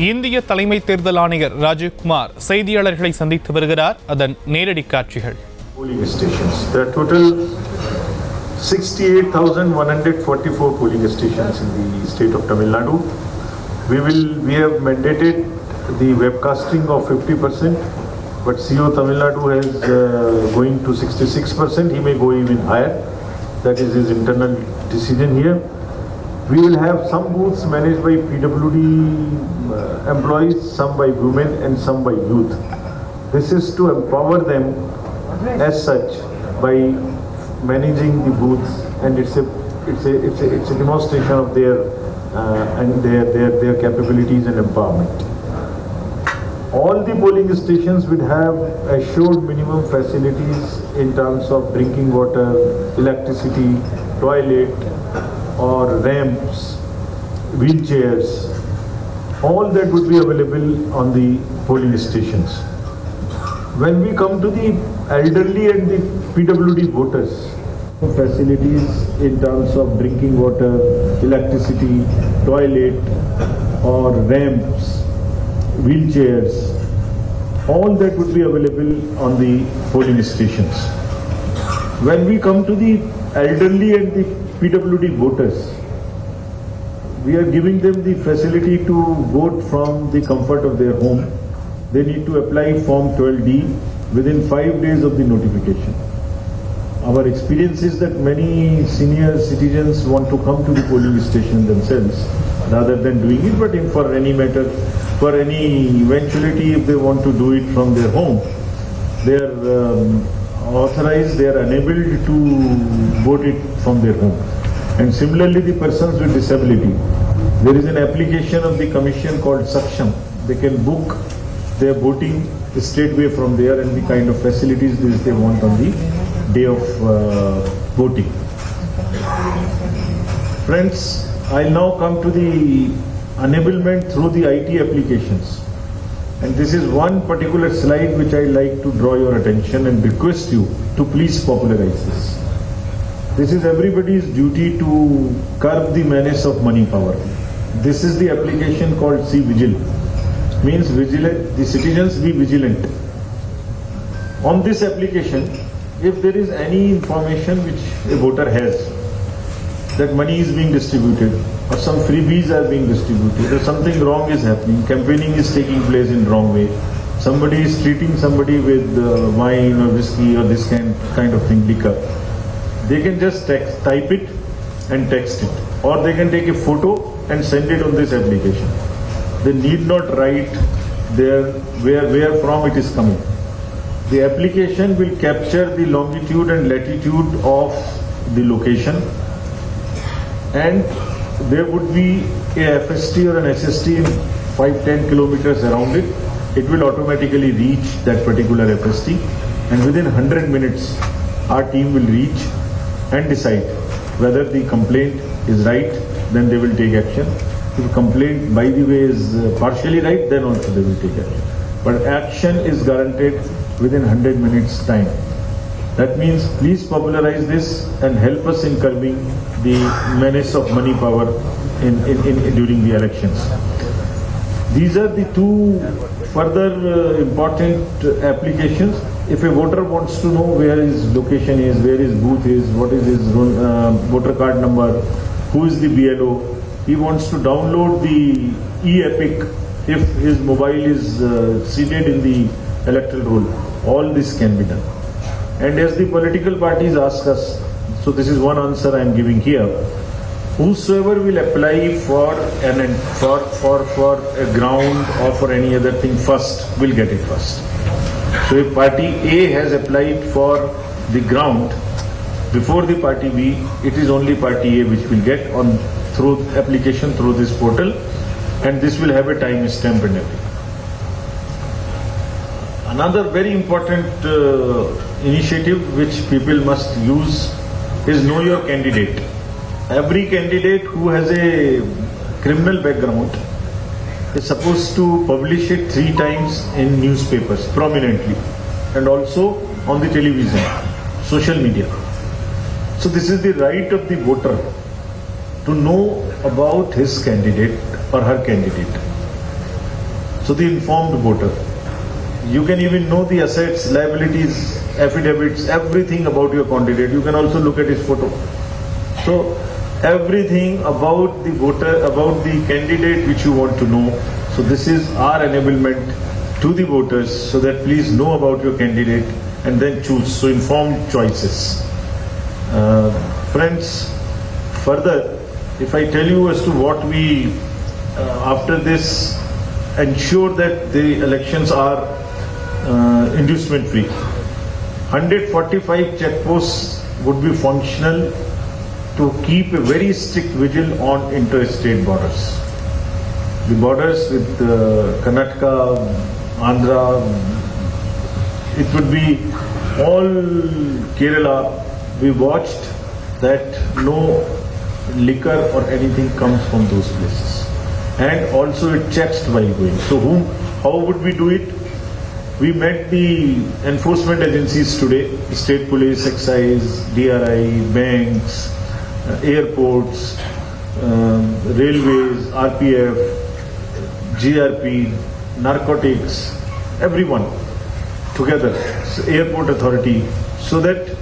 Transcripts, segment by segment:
இந்திய தலைமை தேர்தல் ஆணையர் ராஜீவ்குமார் செய்தியாளர்களை சந்தித்து வருகிறார். அதன் நேரடி காட்சிகள். Polling stations. There are total 68,144 polling stations in the state of Tamil Nadu. We have mandated the webcasting of 50%, but CEO Tamil Nadu has going to 66%. He may go even higher. That is his internal decision here. We will have some booths managed by PWD employees, some by women and some by youth. This is to empower them as such by managing the booths, and it's a demonstration of their capabilities and empowerment. All the polling stations will have assured minimum facilities in terms of drinking water, electricity, toilet, or ramps, wheelchairs. All that would be available on the polling stations. When we come to the elderly and the PWD voters, facilities in terms of drinking water, electricity, toilet, or ramps, wheelchairs, all that would be available on the polling stations. When we come to the elderly and the PWD voters, we are giving them the facility to vote from the comfort of their home. They need to apply Form 12D within 5 days of the notification. Our experience is that many senior citizens want to come to the polling station themselves rather than doing it, but for any matter, for any eventuality, if they want to do it from their home, they are authorized, they are enabled to vote it from their home. And similarly, the persons with disability, there is an application of the commission called Saksham. They can book their voting straightway from there and the kind of facilities they want on the day of voting. Friends, I'll now come to the enablement through the IT applications. And this is one particular slide which I like to draw your attention and request you to please popularize this. This is everybody's duty to curb the menace of money power. This is the application called C-Vigil. Means vigilant, the citizens be vigilant. On this application, if there is any information which a voter has, that money is being distributed, or some freebies are being distributed, or something wrong is happening, campaigning is taking place in wrong way, somebody is treating somebody with wine or whiskey or this kind of thing, liquor, they can just type it and text it, or they can take a photo and send it on this application. They need not write there where from it is coming. The application will capture the longitude and latitude of the location, and there would be a FST or an SST 5-10 kilometers around it. It will automatically reach that particular FST, and within 100 minutes our team will reach and decide whether the complaint is right, then they will take action. If complaint by the way is partially right, then also they will take action. But action is guaranteed within 100 minutes time. That means please popularize this and help us in curbing the menace of money power during the elections. These are the two further important applications. If a voter wants to know where his location is, where his booth is, what is his voter card number, who is the BLO, he wants to download the e-epic if his mobile is seated in the electoral roll. All this can be done. And as the political parties ask us, so this is one answer I am giving here, whosoever will apply for a ground or for any other thing first will get it first. So if party A has applied for the ground before the party B, it is only party A which will get on through application through this portal, and this will have a time stamp and everything. Another very important initiative which people must use is know your candidate. Every candidate who has a criminal background is supposed to publish it 3 times in newspapers prominently, and also on the television, social media. So this is the right of the voter to know about his candidate or her candidate. So the informed voter. You can even know the assets, liabilities, affidavits, everything about your candidate. You can also look at his photo. So everything about the voter, about the candidate which you want to know. So this is our enablement to the voters so that please know about your candidate and then choose. So informed choices. Friends, further, if I tell you as to what we, after this, ensure that the elections are inducement free. 145 checkposts would be functional to keep a very strict vigil on interstate borders. The borders with Karnataka, Andhra, it would be all Kerala. We watched that no liquor or anything comes from those places. And also it checks while going. So how would we do it? We met the enforcement agencies today, state police, excise, DRI, banks, airports, railways, RPF, GRP, narcotics, everyone together, so airport authority, so that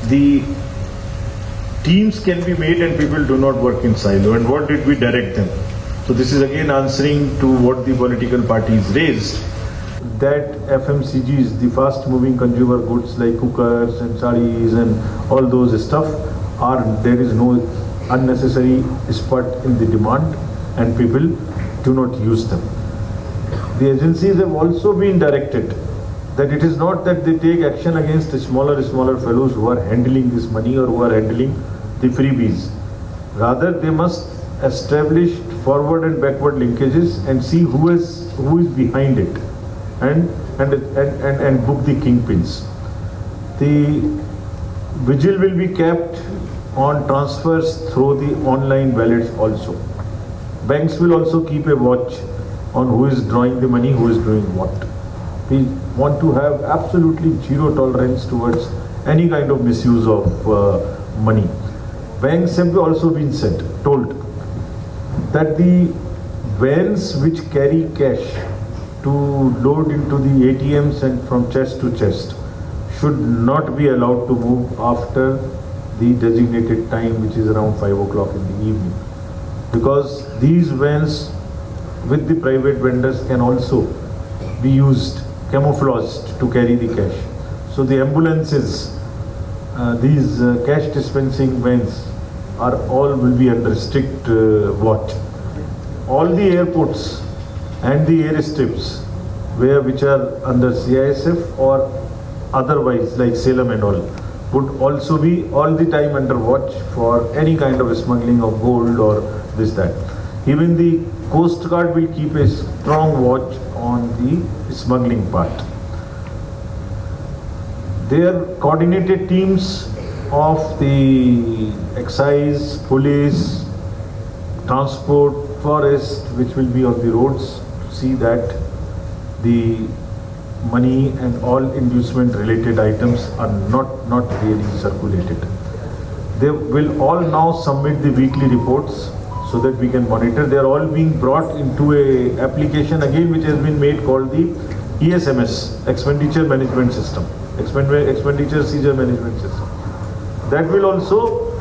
the teams can be made and people do not work in silo. And what did we direct them? So this is again answering to what the political parties raised, that FMCGs, the fast moving consumer goods like cookers and saris and all those stuff, there is no unnecessary spurt in the demand and people do not use them. The agencies have also been directed that it is not that they take action against the smaller fellows who are handling this money or who are handling the freebies. Rather, they must establish forward and backward linkages and see who is behind it and book the kingpins. The vigil will be kept on transfers through the online wallets also. Banks will also keep a watch on who is drawing the money, who is doing what. We want to have absolutely zero tolerance towards any kind of misuse of money. Banks have also been told that the vans which carry cash to load into the ATMs and from chest to chest should not be allowed to move after the designated time, which is around 5 o'clock in the evening. Because these vans with the private vendors can also be used, camouflaged to carry the cash. So the ambulances, these cash dispensing vans will be under strict watch. All the airports and the airstrips which are under CISF or otherwise like Salem and all would also be all the time under watch for any kind of smuggling of gold or this, that. Even the Coast Guard will keep a strong watch on the smuggling part. Their coordinated teams of the excise, police, transport, forest, which will be on the roads to see that the money and all inducement related items are not really circulated. They will all now submit the weekly reports so that we can monitor. They are all being brought into a application again which has been made called the ESMS, Expenditure Management System, Expenditure Seizure Management System. That will also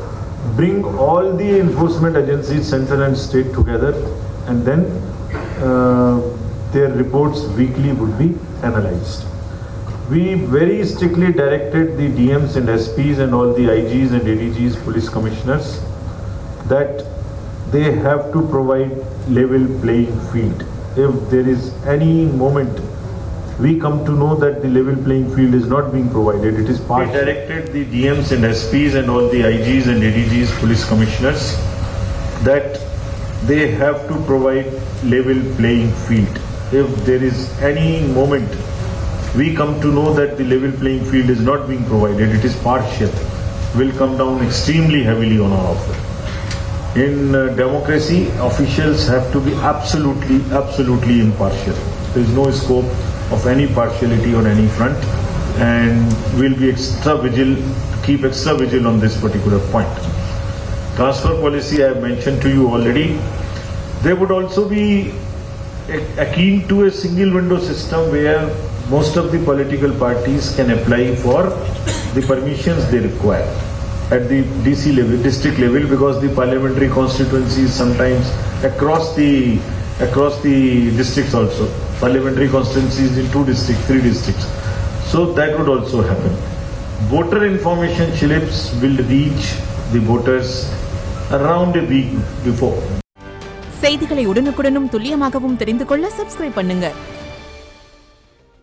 bring all the enforcement agencies, central and state, together, and then their reports weekly would be analyzed. We very strictly directed the DMs and SPs and all the IGs and ADGs, police commissioners, that they have to provide level playing field. If there is any moment we come to know that the level playing field is not being provided, it is part. We directed the DMs and SPs and all the IGs and ADGs, police commissioners, that they have to provide level playing field. If there is any moment we come to know that the level playing field is not being provided, it is partial, will come down extremely heavily on our offer. In democracy, officials have to be absolutely impartial. There is no scope of any partiality on any front, and we'll be keep extra vigil on this particular point. Transfer policy I have mentioned to you already. There would also be akin to a single window system where most of the political parties can apply for the permissions they require at the DC level, district level, because the parliamentary constituencies sometimes across the districts also. Parliamentary constituencies in 2 districts, 3 districts. So that would also happen. Voter information slips will reach the voters around a week before. செய்திகளை உடனுக்குடனும் துல்லியமாகவும் தெரிந்து கொள்ள subscribe பண்ணுங்க.